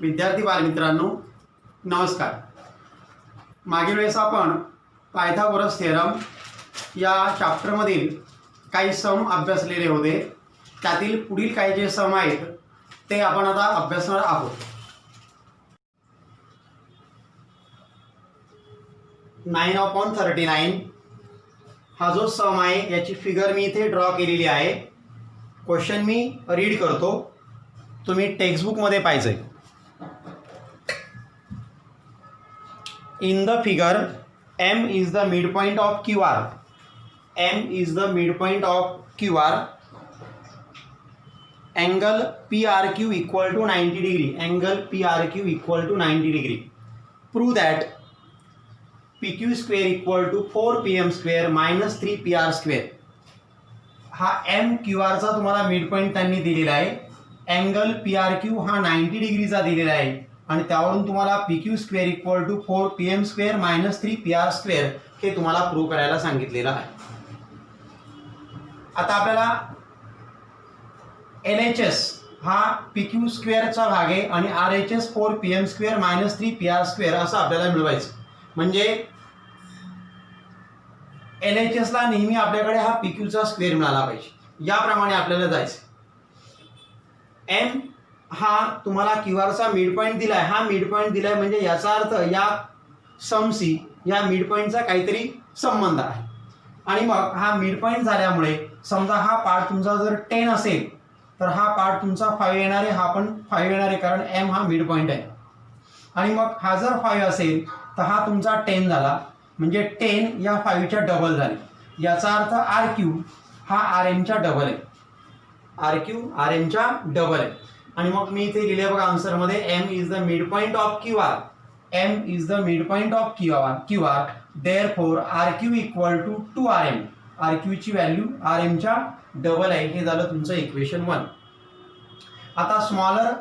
विद्यार्थी बालमित्रांनो नमस्कार। मागील वेळेस आपण पायथागोरस थेरम या चॅप्टरमधील काही सम अभ्यासलेले होते। त्यातील पुढील काही जे सम आहेत ते आपण आता अभ्यासणार आहोत। 9/39 हा जो सम आहे याची फिगर मी इथे ड्रॉ केलेली आहे। क्वेश्चन मी रीड करतो, तुम्ही टेक्स्टबुक मध्ये पाहिजे। In the figure, M is the midpoint of QR. M is the midpoint of QR. Angle PRQ equal to 90 degree. Angle PRQ equal to 90 degree. Prove that PQ square equal to 4PM square minus 3PR square. हा M QR चा तुम्हाला midpoint त्यांनी दिलेला आहे। Angle PRQ हा 90 डिग्रीचा दिलेला आहे आणि त्यावरून तुम्हाला PQ square equal to 4PM square minus 3PR square हे तुम्हाला प्रूव्ह करायला सांगितलेलं आहे। आता आपल्याला LHS हा PQ स्क्वेअरचा भाग आहे आणि RHS 4PM square minus 3PR square असं आपल्याला मिळवायचं। म्हणजे LHS ला नेहमी आपल्याकडे हा PQ चा स्क्वेअर मिळाला पाहिजे, याप्रमाणे आपल्याला जायचं। M हा तुम्हाला QR चा मिड पॉइंट दिलाय, हा मिड पॉइंट दिलाय म्हणजे याचा अर्थ या समशी या मिड पॉइंटचा काहीतरी संबंध आहे। आणि मग हा मिड पॉइंट झाल्यामुळे समजा हा पार्ट तुमचा जर 10 असेल तर हा पार्ट तुमचा 5 येणार आहे, हा पण 5 येणार आहे, कारण M हा मिड पॉइंट आहे। आणि मग हा जर 5 असेल तर हा तुमचा 10 झाला, म्हणजे 10 या 5 च्या डबल झाले। याचा अर्थ RQ हा RM च्या डबल आहे, RQ RM च्या डबल आहे। आणि मग मी इथे लिहिले बघा आन्सर मध्ये, M is the mid point of QR. M is the mid point of QR. Therefore RQ equal to 2RM. RQ ची व्हॅल्यू RM च्या डबल आहे। हे झालं तुमचं इक्वेशन 1। आता स्मॉलर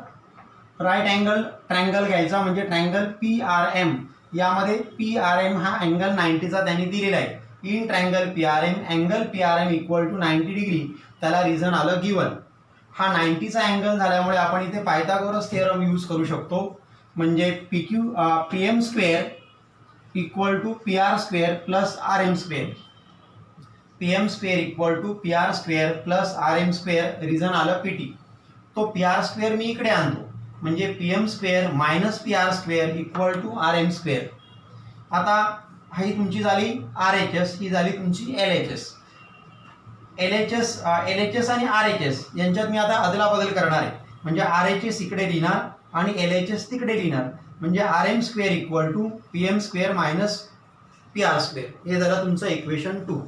राईट अँगल ट्रायंगल घ्यायचा, म्हणजे ट्रायंगल PRM। यामध्ये PRM हा अँगल 90 चा त्यांनी दिलेला आहे। In triangle PRM angle PRM equal to 90 degree, त्याला रिझन आलं गिवन। हा 90 चा अँगल झाल्यामुळे आपण इथे पायथागोरस थेरम यूज करू शकतो, म्हणजे PM square equal to PR square plus RM square. PM square equal to PR square plus RM square, reason आलं PT। तो PR स्क्वेअर मी इकडे आणतो, म्हणजे PM square minus PR square equal to RM square. आता ही तुमची झाली RHS, ही झाली तुमची LHS। LHS आणि RHS यांच्यात मी आता अदलाबदल करणार आहे, म्हणजे RHS इकडे लिहिणार आणि LHS तिकडे लिहिणार, म्हणजे RM square equal to PM square minus PR square. हे झालं तुमचं equation 2।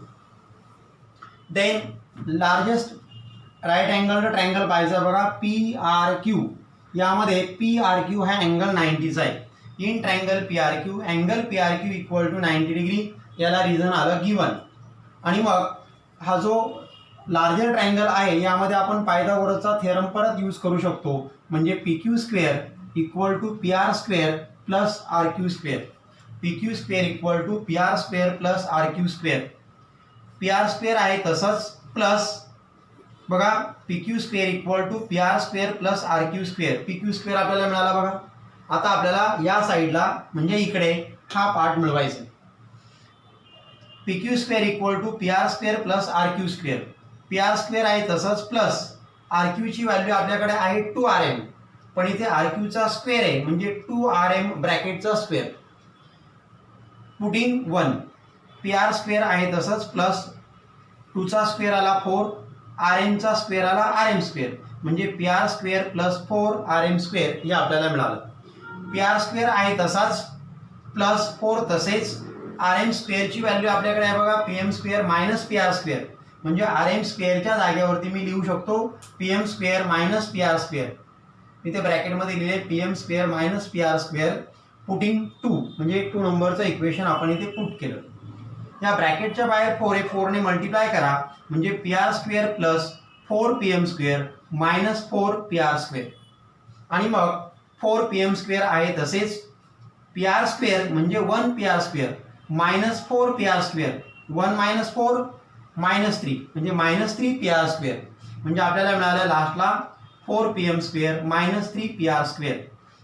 Then largest right angle triangle पाहायचं बघा, PRQ। यामध्ये PRQ हा अँगल 90 चा आहे। In triangle PRQ angle PRQ equal to 90 degree, याला रिझन आलं गिवन। आणि मग हा जो लार्जर ट्रायंगल आहे यामध्ये आपण पायथागोरसचा थेरम परत यूज करू शकतो, म्हणजे PQ square equal to PR square plus RQ square. PQ square equal to PR square plus RQ square. PR square आहे तसंच प्लस बघा, PQ square equal to PR square plus RQ square. PQ square आपल्याला मिळाला बघा। आता आपल्याला या साईडला म्हणजे इकडे हा पार्ट मिळवायचा। PQ square equal to PR square plus RQ square. PR square आहे तसंच प्लस RQ ची व्हॅल्यू आपल्याकडे आहे 2RM, पण इथे RQ चा स्क्वेअर आहे म्हणजे 2RM ब्रॅकेटचा स्क्वेअर। पुटिंग 1, PR स्क्वेअर आहे तसंच प्लस 2 चा स्क्वेअर आला 4, RM चा स्क्वेअर आला RM स्क्वेअर, म्हणजे PR square plus 4RM square हे आपल्याला मिळालं। PR स्क्वेअर आहे तसाच प्लस 4 तसेच RM स्क्वेअरची व्हॅल्यू आपल्याकडे आहे बघा, PM square minus PR square, म्हणजे RM स्क्वेअरच्या जागेवरती मी लिहू शकतो PM square minus PR square. इथे ब्रॅकेटमध्ये लिहिले PM square minus PR square, putting 2, म्हणजे 2 नंबरचं इक्वेशन आपण इथे पुट केलं। या ब्रॅकेटच्या बाहेर 4 आहे, 4 ने मल्टिप्लाय करा, म्हणजे PR square plus 4PM square minus 4PR square. आणि मग 4PM स्क्वेअर आहे तसेच PR स्क्वेअर म्हणजे 1PR square minus 4PR square, 1 minus 4 minus 3 म्हणजे मायनस 3PR स्क्वेअर, म्हणजे आपल्याला मिळालं लास्टला 4PM square minus 3PR square.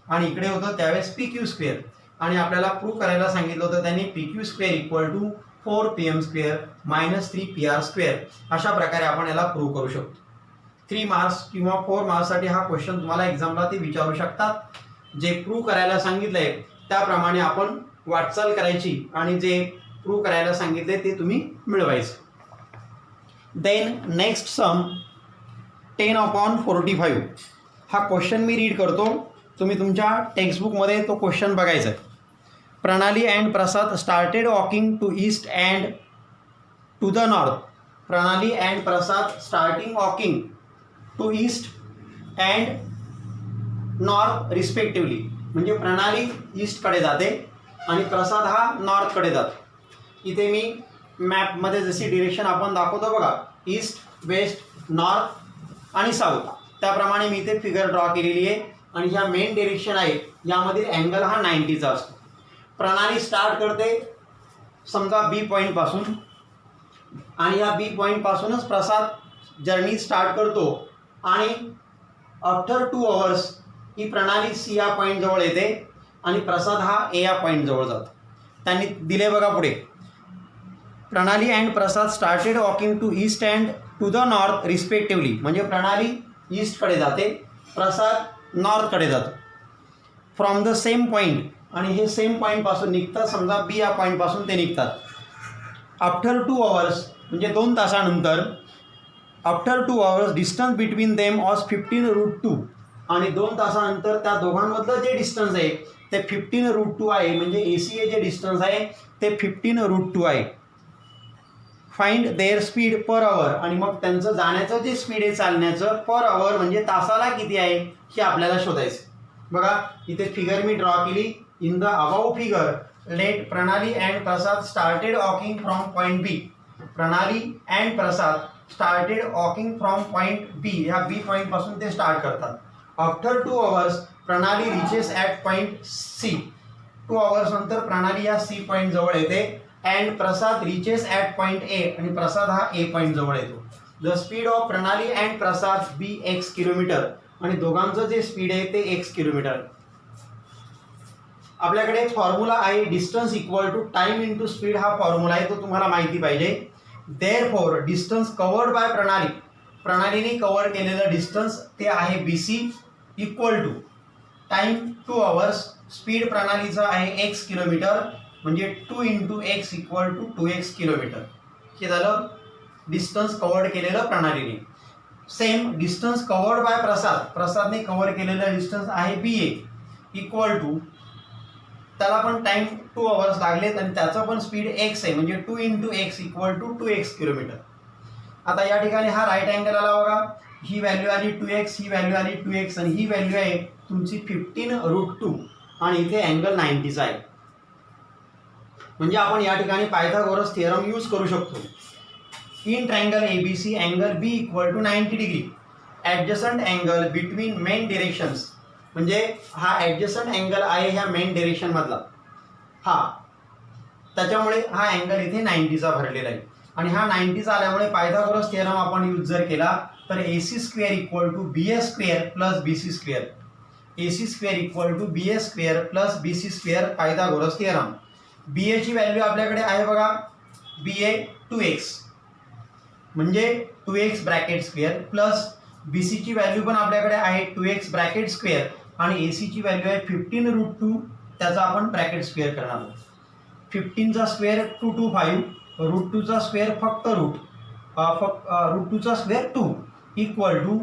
आणि इकडे होतं त्यावेळेस पी क्यू स्क्वेअर, आणि आपल्याला प्रूव्ह करायला सांगितलं होतं त्यांनी P Q square equal to 4pm square minus 3pr square. अशा प्रकारे आपण याला प्रूव्ह करू शकतो. 3 मार्क्स किंवा 4 मार्क्ससाठी हा क्वेश्चन तुम्हाला एक्झामला ते विचारू शकतात. जे प्रूव्ह करायला सांगितलंय त्याप्रमाणे आपण वाटचाल करायची आणि जे प्रूव्ह करायला सांगितले ते तुम्ही मिळवायचं. Then next sum 10/45. हा क्वेश्चन मी रीड करतो, तुम्ही तुमच्या टेक्स्टबुकमध्ये तो क्वेश्चन बघायचा आहे. Pranali and Prasad started walking to east and to the north. Pranali and Prasad starting walking to east and north respectively. म्हणजे प्रणाली ईस्टकडे जाते आणि प्रसाद हा नॉर्थकडे जातो. इथे मी मॅपमध्ये जशी डिरेक्शन आपण दाखवतो बघा, ईस्ट, वेस्ट, नॉर्थ आणि साऊथ, त्याप्रमाणे मी इथे फिगर ड्रॉ केलेली आहे. आणि ह्या मेन डिरेक्शन आहे, यामधील अँगल हा 90चा असतो. प्रणाली स्टार्ट करते समजा बी पॉईंटपासून, आणि या बी पॉईंटपासूनच प्रसाद जर्नी स्टार्ट करतो, आणि आफ्टर 2 आवर्स ही प्रणाली सी या पॉईंटजवळ येते आणि प्रसाद हा ए या पॉईंटजवळ जातो. त्यांनी दिले बघा पुढे, Pranali and Prasad started walking to east and to the north respectively. म्हणजे प्रणाली ईस्टकडे जाते, प्रसाद नॉर्थकडे जातो. फ्रॉम द सेम पॉईंट, आणि हे सेम पॉईंटपासून निघतात, समजा बी या पॉईंटपासून ते निघतात. आफ्टर 2 आवर्स म्हणजे 2 तासानंतर, after 2 hours distance between them was 15√2. आणि 2 तासानंतर त्या दोघांमधलं जे डिस्टन्स आहे ते 15√2 आहे. म्हणजे ACA जे डिस्टन्स आहे ते 15√2 आहे. Find their speed per hour. आणि मग त्यांचं जाण्याचं जे स्पीड आहे चालण्याचं पर आवर म्हणजे तासाला किती आहे हे आपल्याला शोधायचं. बघा इथे फिगर मी ड्रॉ केली. In the above figure let Pranali and Prasad started walking from point B. Pranali and Prasad started walking from point B. ह्या बी पॉईंटपासून ते स्टार्ट करतात. After 2 hours Pranali reaches at point C. 2 hours नंतर प्रणाली या सी पॉईंट जवळ येते. And Prasad reaches at point A. आणि प्रसाद हा ए पॉईंट जवळ येतो. The speed of Pranali and Prasad B x kilometre. आणि दोघांचं जे स्पीड आहे ते x किलोमीटर. आपल्याकडे फॉर्म्युला आहे distance equal to time into speed. हा फॉर्म्युला आहे तो तुम्हाला माहिती पाहिजे. देअरफॉर डिस्टन्स कवर्ड बाय प्रणाली, प्रणालीने कव्हर केलेलं डिस्टन्स ते आहे BC equal to time 2 hours. Speed प्रणालीचा आहे x किलोमीटर म्हणजे 2 × x equal to 2x kilometre. हे झालं डिस्टन्स कव्हर्ड केलेलं प्रणालीने. Same distance covered by Prasad, प्रसादने कव्हर केलेलं डिस्टन्स आहे BA इक्वल टू, त्याला पण टाइम 2 आवर्स लागलेत आणि त्याचं पण स्पीड x आहे म्हणजे 2 × x equal to 2x kilometre. आता या ठिकाणी हा राईट अँगल आला बघा. ही व्हॅल्यू आली 2x, ही व्हॅल्यू आली 2x आणि ही व्हॅल्यू आहे तुमची 15√2 आणि इथे अँगल 90चा आहे. म्हणजे आपण या ठिकाणी पायथागोरस थिअरम यूज करू शकतो. In triangle ABC angle B equal to 90 degree. Adjacent angle between main directions. म्हणजे हा ॲडजसंट अँगल आहे ह्या मेन डिरेक्शन मधला हा, त्याच्यामुळे हा अँगल इथे 90चा भरलेला आहे. आणि हा 90चा आल्यामुळे पायथागोरस थिअरम आपण यूज जर केला तर AC square equal to BA square plus BC square. AC square equal to BA square plus BC square Pythagoras theorem. BA ची व्हॅल्यू आपल्याकडे आहे बघा, BA 2x म्हणजे 2x bracket square plus BC ची व्हॅल्यू पण आपल्याकडे आहे 2x ब्रॅकेट स्क्वेअर आणि AC ची व्हॅल्यू आहे 15√2, त्याचा आपण ब्रॅकेट स्क्वेअर करणार आहोत. 15चा स्क्वेअर 225, √2चा स्क्वेअर फक्त √2चा स्क्वेअर 2 इक्वल टू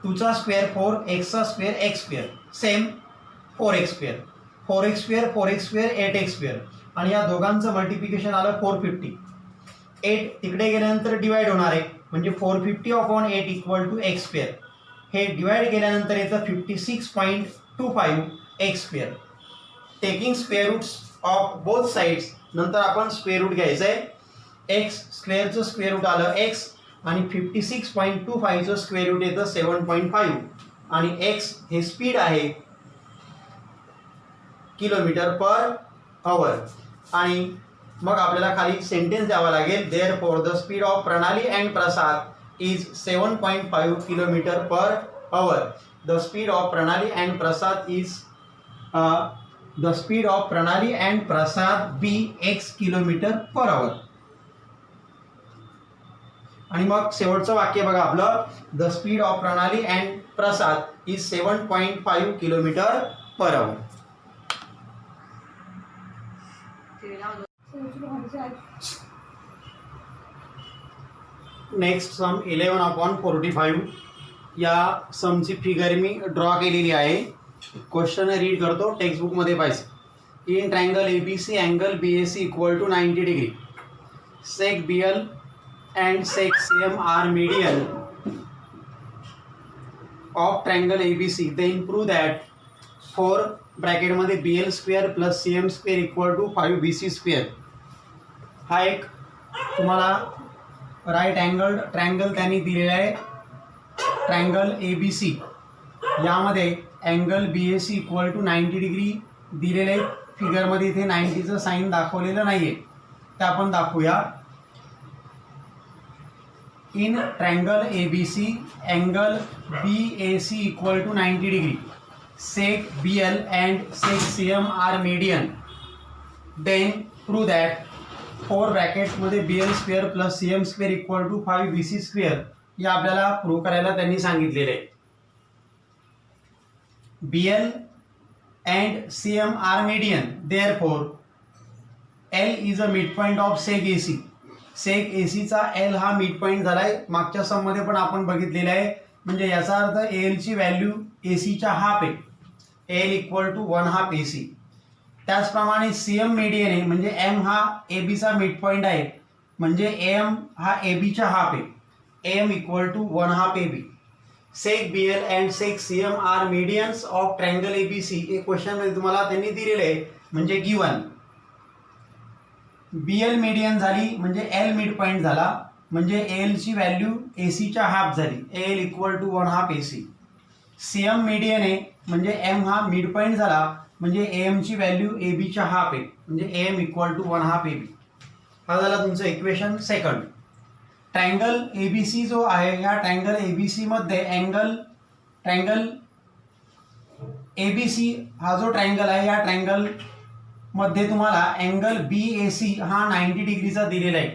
2चा स्क्वेअर 4, xचा square x square same 4x square, 4x square 4x square 8x square आणि या दोघांचं मल्टिप्लिकेशन आलं 450. 8 तिकडे गेल्यानंतर डिवाइड होणार आहे म्हणजे 450/8 इक्वल टू x स्क्वेअर. हे डिवाइड केल्यानंतर येतं 56.25 x square. Taking square roots of both sides. नंतर आपण स्क्वेअर रूट घ्यायचं आहे. x स्क्वेअरचं स्क्वेअर रूट आलं x आणि 56.25चं स्क्वेअर रूट येतं 7.5 आणि x हे स्पीड आहे किलोमीटर पर आवर. आणि मग आपल्याला खाली सेंटेन्स द्यावा लागेल. Therefore the speed of Pranali and Prasad is 7.5 kilometre per hour. The speed of Pranali and Prasad is the speed of Pranali and Prasad be x km/h. आणि मग शेवटचं वाक्य बघा आपलं, the speed of Pranali and Prasad is 7.5 km/h. Next sum 11/45. या समची फिगर मी ड्रॉ केलेली आहे. क्वेश्चन रीड करतो, टेक्स्टबुकमध्ये पाहिजे. In triangle ABC angle BAC equal to 90 degree. Sec BL and sec CM are median of triangle ABC. Then prove that 4 bracket मध्ये BL square plus CM square equal to 5BC square. हा एक तुम्हाला right angle triangle त्यांनी दिलेला आहे, triangle ABC. यामध्ये angle BAC equal to 90 degree दिलेले आहे. फिगरमध्ये इथे 90चं साईन दाखवलेलं नाही आहे, ते आपण दाखवूया. In triangle ABC angle BAC equal to 90 degree. Sec BL and sec CM are median. Then prove that 4 bracket मध्ये BL square plus CM square equal to 5BC square. या आपल्याला प्रूव्ह करायला त्यांनी सांगितलेले आहे. BL and CM are median. Therefore L is a midpoint of sec AC. Seg एसीचा L हा midpoint झालाय. मागच्या सममध्ये पण आपण बघितलेला आहे. म्हणजे याचा अर्थ एलची व्हॅल्यू एसीच्या हाफ आहे, एल इक्वल टू 1/2 AC. त्याचप्रमाणे सीएम मीडियन आहे, म्हणजे एम हा एबीचा मिड पॉईंट आहे, म्हणजे एम हा एबीच्या हाफ आहे, M equal to 1/2 AB. Seg BL and seg CM are medians of triangle ABC. हे क्वेश्चनमध्ये तुम्हाला त्यांनी दिलेले आहे, म्हणजे गिवन. BL मीडियन झाली म्हणजे एल मिड पॉईंट झाला, म्हणजे एलची व्हॅल्यू एसीच्या हाफ झाली, L equal to 1/2 AC. CM median आहे म्हणजे एम हा मिड पॉईंट झाला, म्हणजे एमची व्हॅल्यू एबीच्या हाफ आहे, म्हणजे एम इक्वल टू 1/2 AB. हा झाला तुमचं इक्वेशन सेकंड. ट्रायंगल ABC जो आहे, ह्या ट्रायंगल ABC मध्ये ट्रायंगल ABC हा जो ट्रायंगल आहे, या ट्रायंगल मध्ये तुम्हाला अँगल BAC हा 90 डिग्रीचा दिलेला आहे.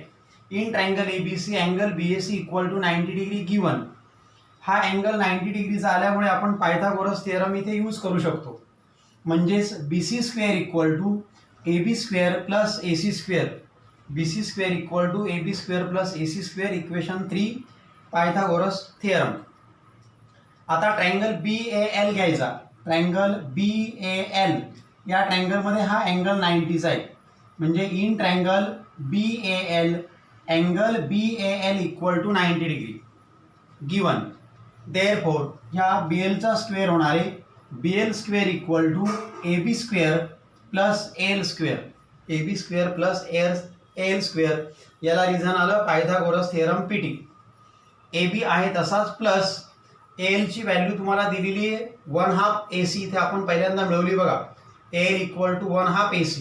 In triangle ABC angle BAC equal to 90 degree given. हा अँगल 90 डिग्रीचा आल्यामुळे आपण पायथागोरस थिअरम इथे यूज करू शकतो. म्हणजेच BC square equal to AB square plus AC square. BC square equal to AB square plus AC square. Equation 3 Pythagoras theorem. आता triangle BAL घ्यायचा. ट्रायंगल BAL या ट्रायंगलमध्ये हा अँगल 90चा आहे, म्हणजे in triangle BAL angle BAL equal to 90 degree given. Therefore ह्या BLचा स्क्वेअर होणार आहे, BL square equal to AB square plus L square. AB square plus L square. याला रिझन आलं पायथागोरस थिअरम PT. AB आहे तसाच प्लस एलची व्हॅल्यू तुम्हाला दिलेली आहे 1/2 AC. इथे आपण पहिल्यांदा मिळवली बघा, एल इक्वल टू 1/2 AC.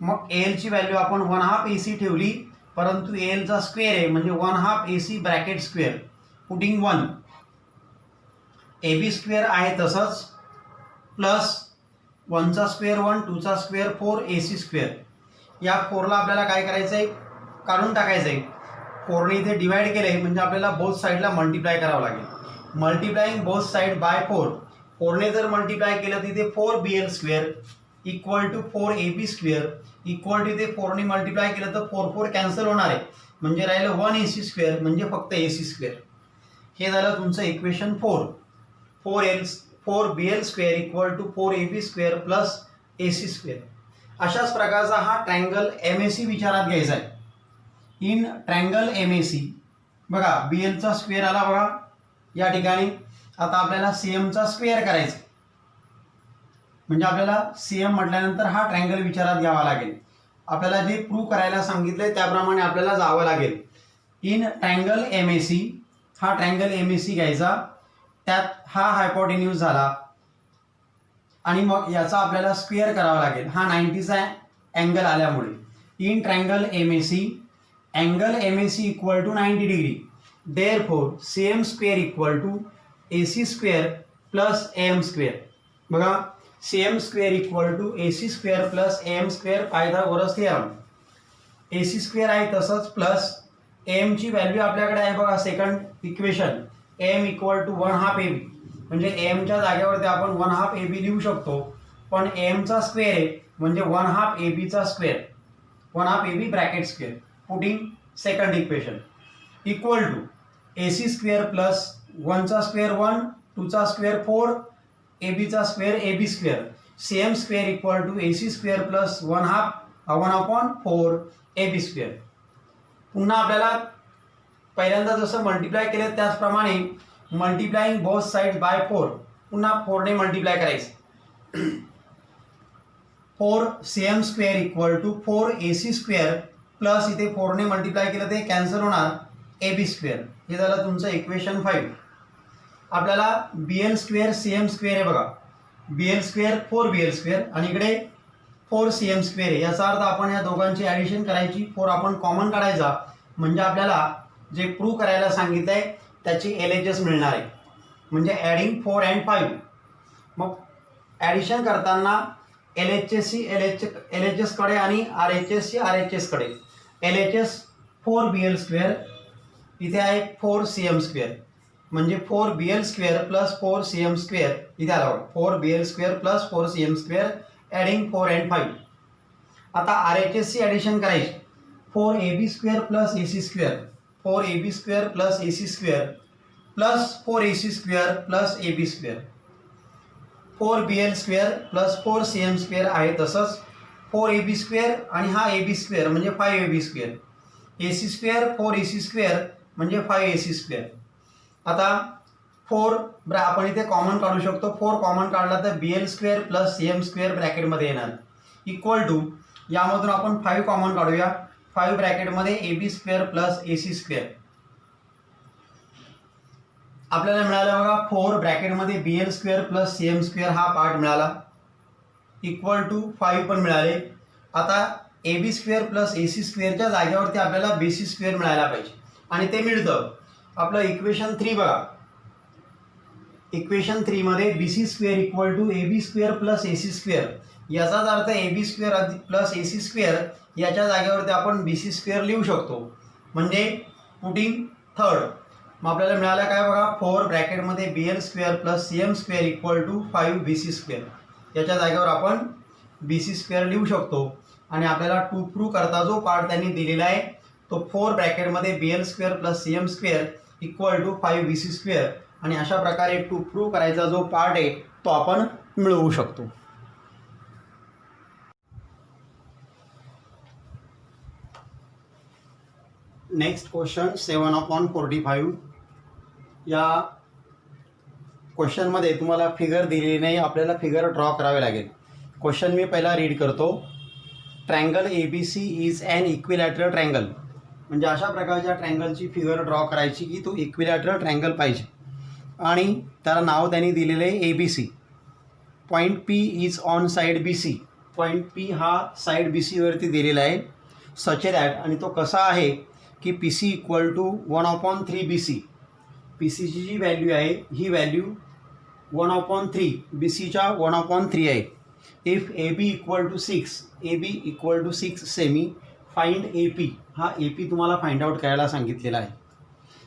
मग एलची व्हॅल्यू आपण 1/2 AC ठेवली, परंतु एलचा स्क्वेअर आहे म्हणजे 1/2 AC bracket square putting 1. AB square आहे तसंच प्लस 1चा स्क्वेअर 1, 2चा स्क्वेअर 4 AC स्क्वेअर. या 4ला आपल्याला काय करायचं आहे, काढून टाकायचं आहे. 4ने इथे डिवाइड केलं आहे म्हणजे आपल्याला बोथ साईडला मल्टिप्लाय करावं लागेल. Multiplying both side by 4. 4ने जर मल्टिप्लाय केलं तिथे 4BL square equal to 4AB square equal to, इथे 4ने मल्टिप्लाय केलं तर 4 कॅन्सल होणार आहे, म्हणजे राहिलं 1 AC स्क्वेअर, म्हणजे फक्त AC स्क्वेअर. हे झालं तुमचं equation 4. 4BL square equal to 4AB square plus AC square. अशाच प्रकारचा हा ट्रायंगल MAC विचारात घ्यायचा आहे. इन ट्रायंगल MAC बघा, BLचा स्क्वेअर आला बघा या ठिकाणी. आता आपल्याला CMचा स्क्वेअर करायचा, म्हणजे आपल्याला CM म्हटल्यानंतर हा ट्रायंगल विचारात घ्यावा लागेल. आपल्याला जे प्रूव्ह करायला सांगितले त्याप्रमाणे आपल्याला जावं लागेल. इन ट्रायंगल MAC हा ट्रायंगल MAC घ्यायचा, त्यात हा हायपोटेन्यूज झाला आणि मग याचा आपल्याला स्क्वेअर करावा लागेल, हा 90चा अँगल आल्यामुळे. In triangle MAC angle MAC equal to 90 degree. Therefore CM square equal to AC square plus AM square. बघा CM square equal to AC square plus AM square Pythagoras theorem. AC square आहे तसंच plus AM ची value आपल्याकडे आहे बघा second equation AM equal to 1/2 AB. म्हणजे AM च्या जागेवरती आपण 1/2 AB लिहू शकतो, पण AM चा स्क्वेअर आहे म्हणजे 1/2 AB चा square, 1/2 AB bracket square. Putting second equation equal to AC square plus 1 चा स्क्वेअर 1, 2 चा स्क्वेअर 4, AB चा square AB square. CM square equal to AC square plus 1/4 AB square. पुन्हा आपल्याला पहिल्यांदा जसं मल्टिप्लाय केलं त्याचप्रमाणे मल्टिप्लाइंग बोथ साइड बाय 4, पुन्हा 4 ने मल्टिप्लाय करायचं. 4 CM square equal to 4 AC square plus इथे 4 ने मल्टिप्लाय केलं ते कॅन्सल होणार AB स्क्वेअर. हे झालं तुमचं इक्वेशन 5. आपल्याला BL स्क्वेअर CM स्क्वेअर आहे बघा, BL स्क्वेअर 4BL स्क्वेअर आणि इकडे 4CM स्क्वेअर आहे. याचा अर्थ आपण या दोघांची ॲडिशन करायची, 4 आपण कॉमन काढायचा म्हणजे आपल्याला जे प्रूव्ह करायला सांगितलं आहे त्याची LHS मिळणार आहे. म्हणजे ॲडिंग 4 and 5. मग ॲडिशन करताना LHS कडे आणि RHS कडे. LHS 4BL स्क्वेअर, इथे आहे 4CM स्क्वेअर म्हणजे 4BL square plus 4CM square. इथे आला 4BL square plus 4CM square adding 4 and 5. आता RHS ची ॲडिशन करायची. 4AB square plus AC square, 4AB square plus AC square plus 4AC square plus AB square. 4BL square plus 4CM square आहे तसंच 4AB square आणि हा AB square म्हणजे 5AB square. AC square 4AC square म्हणजे 5AC square. आता 4 आपण इथे common काढू शकतो. 4 कॉमन काढला तर BL square plus CM square ब्रॅकेटमध्ये येणार इक्वल टू, यामधून आपण 5 कॉमन काढूया, 5 ब्रॅकेटमध्ये AB square plus AC square. आपल्याला मिळालं बघा 4 ब्रॅकेटमध्ये BL square plus CM square हा पार्ट मिळाला इक्वल टू 5 पण मिळाले. आता AB स्क्वेअर प्लस AC स्क्वेअरच्या जागेवरती आपल्याला BC स्क्वेअर मिळायला पाहिजे आणि ते मिळतं. आपलं इक्वेशन 3 बघा, इक्वेशन 3 मध्ये BC square equal to AB square plus AC square. याचाच अर्थ AB square plus AC square याच्या जागेवरती आपण BC स्क्वेअर लिहू शकतो. म्हणजे पुटिंग थर्ड. मग आपल्याला मिळालं काय बघा, 4 ब्रॅकेटमध्ये BL square plus CM square equal to 5 BC square. याच्या जागेवर आपण BC स्क्वेअर लिहू शकतो आणि आपल्याला टू प्रूव्ह करता जो पार्ट त्यांनी दिलेला आहे तो 4 ब्रॅकेटमध्ये BL square plus CM square equal to 5 BC square. आणि अशा प्रकारे टू प्रूव्ह करायचा जो पार्ट आहे तो आपण मिळवू शकतो. Next question 7/45. या क्वेश्चनमध्ये तुम्हाला फिगर दिलेली नाही, आपल्याला फिगर ड्रॉ करावे लागेल. क्वेश्चन मी पहिला रीड करतो. Triangle ABC is an equilateral triangle. म्हणजे अशा प्रकारच्या ट्रँगलची फिगर ड्रॉ करायची की तो इक्विलॅटरल ट्रँगल पाहिजे आणि त्याला नाव त्यांनी दिलेलं आहे ABC. Point P is on side BC. Point P हा साईड BC वरती दिलेला आहे. सच दॅट, आणि तो कसा आहे की PC इक्वल टू 1/3 BC. PCची जी व्हॅल्यू आहे ही व्हॅल्यू 1/3 BCच्या 1/3 आहे. If AB equal to 6, AB equal to 6 सेमी, फाइंड AP. हा AP तुम्हाला फाइंड आउट करायला सांगितलेला आहे.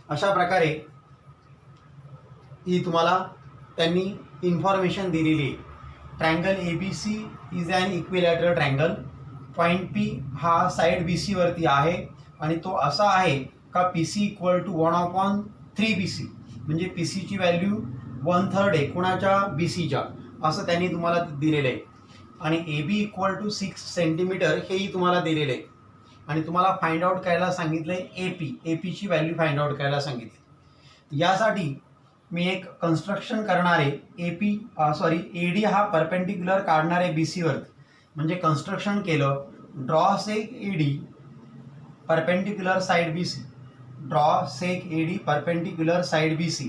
अशा प्रकारे ही तुम्हाला त्यांनी इन्फॉर्मेशन दिलेली आहे. Triangle ABC is an equilateral triangle. Point P हा साईड BC वरती आहे आणि तो असा आहे का PC इक्वल टू 1/3 BC. म्हणजे PCची व्हॅल्यू 1/3 आहे कुणाच्या, BCच्या, असं त्यांनी तुम्हाला दिलेलं आहे. आणि AB इक्वल टू 6 सेंटीमीटर हेही तुम्हाला दिलेलं आहे आणि तुम्हाला फाइंड आउट करायला सांगितलं आहे APची व्हॅल्यू फाइंड आउट करायला सांगितली. यासाठी मी एक कन्स्ट्रक्शन करणार आहे. AD हा परपेंडिक्युलर काढणार आहे BC वरती. म्हणजे कन्स्ट्रक्शन केलं, draw seg AD perpendicular side BC. Draw seg AD perpendicular side BC.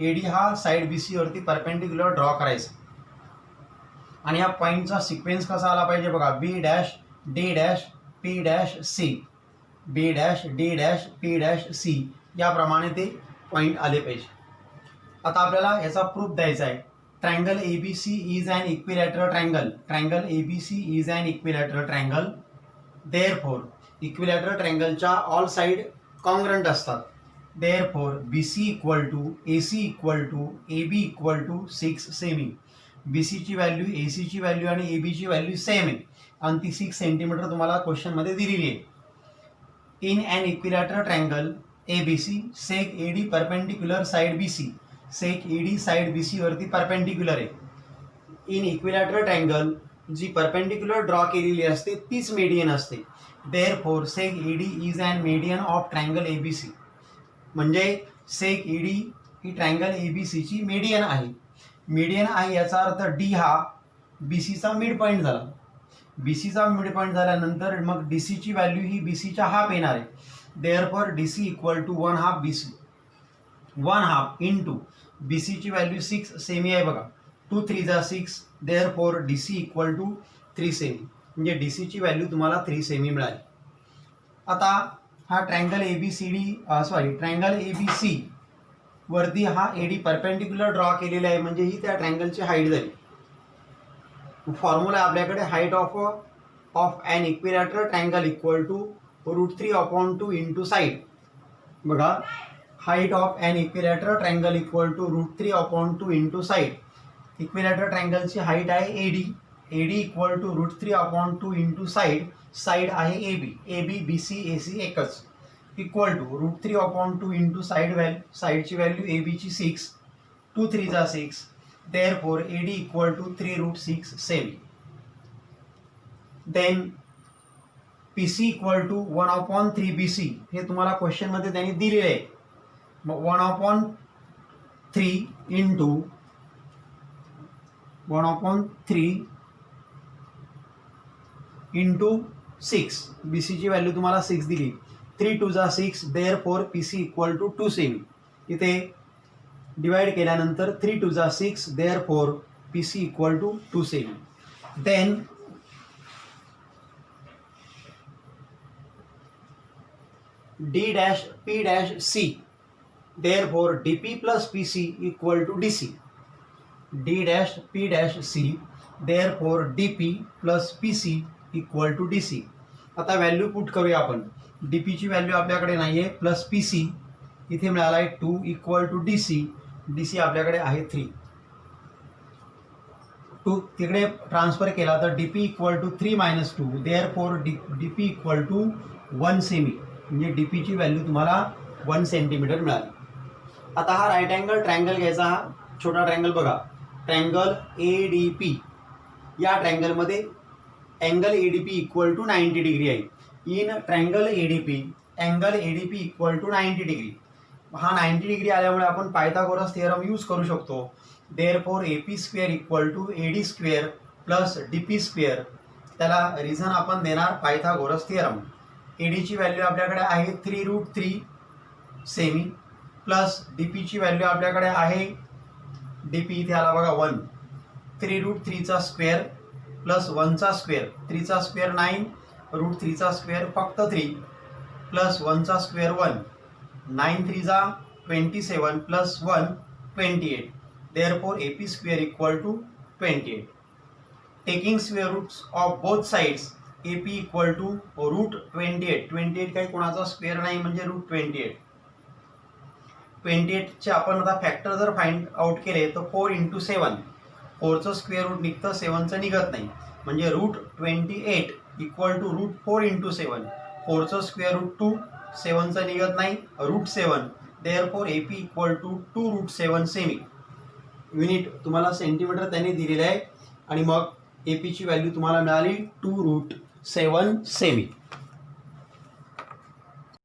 AD हा साइड BC वरती परपेंडिक्युलर ड्रॉ करायचा. आणि या पॉईंटचा सिक्वेन्स कसा आला पाहिजे बघा, B dash D dash P dash C, B dash D dash P dash C, याप्रमाणे ते पॉईंट आले पाहिजे. आता आपल्याला याचा प्रूफ द्यायचा आहे. triangle ABC is an equilateral triangle. Triangle ABC is an equilateral triangle. Therefore, equilateral triangleच्या all side congruent असतात. Therefore, BC equal to AC equal to AB equal to 6 semi. BC ची value, AC ची value आणि AB ची value same आहे आणि ती 6 centimetre तुम्हाला question मध्ये दिलेली आहे. In an equilateral triangle ABC, seg AD perpendicular side BC. Seg AD side BC वरती परपेंडिक्युलर आहे. इन इक्विलॅटरल ट्रायंगल जी परपेंडिक्युलर ड्रॉ केलेली असते तीच मेडियन असते. Therefore seg AD is an median of triangle ABC. म्हणजे सेक AD ही triangle ABC ची मेडियन आहे. मेडियन आहे याचा अर्थ D हा BC चा मिड पॉईंट झाला. BC चा मिड पॉईंट झाल्यानंतर मग DC ची व्हॅल्यू ही BC च्या हाफ येणार आहे. Therefore DC equal to 1/2 BC. 1/2 into BC ची व्हॅल्यू 6 सेमी आहे बघा. 2 3 जा 6. देअरफॉर DC इक्वल टू 3 सेमी. म्हणजे DC ची व्हॅल्यू तुम्हाला 3 सेमी मिळाली. आता हा ट्रायंगल ट्रायंगल ABC वरती हा AD परपेंडिक्युलर ड्रॉ केलेला आहे म्हणजे ही त्या ट्रायंगलची हाईट झाली. फॉर्म्युला आपल्याकडे height of an equilateral triangle equal to √3/2 into side. बघा, height of an equilateral triangle equal to √3/2 into side. Equilateral ट्रायंगलची हाईट आहे AD equal to √3/2 into side. Side आहे AB BC AC एकच. Equal to √3/2 into साइडची value AB ची 6. 2 3 जा 6. Therefore AD equal to 3√6 सेमी. Then PC equal to 1/3 BC. हे तुम्हाला क्वेश्चन मध्ये त्यांनी दिलेले आहे. मग 1/3 इंटू 1/3 इंटू 6. BC ची व्हॅल्यू तुम्हाला 6 दिली. 3 2 जा 6. देअरफॉर PC इक्वल टू 2 सेमी. इथे डिवाइड केल्यानंतर 3 2 जा 6. देअरफॉर PC इक्वल टू 2 सेमी. Then D'P''C. Therefore DP plus PC equal to DC. D''P''C. Therefore DP plus PC equal to DC. आता व्हॅल्यू पुट करूया आपण. DP ची व्हॅल्यू आपल्याकडे नाही आहे. प्लस PC इथे मिळाला आहे 2 इक्वल टू DC आपल्याकडे आहे 3. 2 तिकडे ट्रान्सफर केला तर DP equal to 3 - 2. Therefore DP equal to 1 सेमी. म्हणजे DP ची व्हॅल्यू तुम्हाला 1 सेंटीमीटर मिळाली. आता हा राईट अँगल ट्रायंगल घ्यायचा. हा छोटा ट्रायंगल बघा, ट्रायंगल ADP. या ट्रायंगलमध्ये angle ADP equal to 90 degree आहे. In triangle ADP angle ADP equal to 90 degree. हा 90 डिग्री आल्यामुळे आपण पायथागोरस थिअरम यूज करू शकतो. Therefore AP² equal to AD² plus DP². त्याला रिझन आपण देणार पायथागोरस थिअरम. AD ची व्हॅल्यू आपल्याकडे आहे 3√3 सेमी प्लस DP ची व्हॅल्यू आपल्याकडे आहे DP इथे आला बघा 1. 3√3 चा स्क्वेअर प्लस 1 चा स्क्वेअर. 3 चा स्क्वेअर 9. √3 चा स्क्वेअर फक्त 3 प्लस 1 चा स्क्वेअर 1. 9 3 जा 27 plus 1 28. Therefore AP² equal to 28. Taking square roots of both sides AP equal to √28. 28 काही कोणाचा स्क्वेअर नाही म्हणजे √28. 28 चे आपण आता फॅक्टर जर फाइंड आउट केले तर 4 × 7. 4चं स्क्वेअर रूट निघतं, 7चं निघत नाही. म्हणजे √28 इक्वल टू √4 × 7. 4चं स्क्वेअर रूट 2. 7चं निघत नाही, √7. देअरफॉर AP इक्वल टू 2√7 सेमी. युनिट तुम्हाला सेंटीमीटर त्यांनी दिलेले आहे आणि मग AP ची व्हॅल्यू तुम्हाला मिळाली 2√7 सेमी.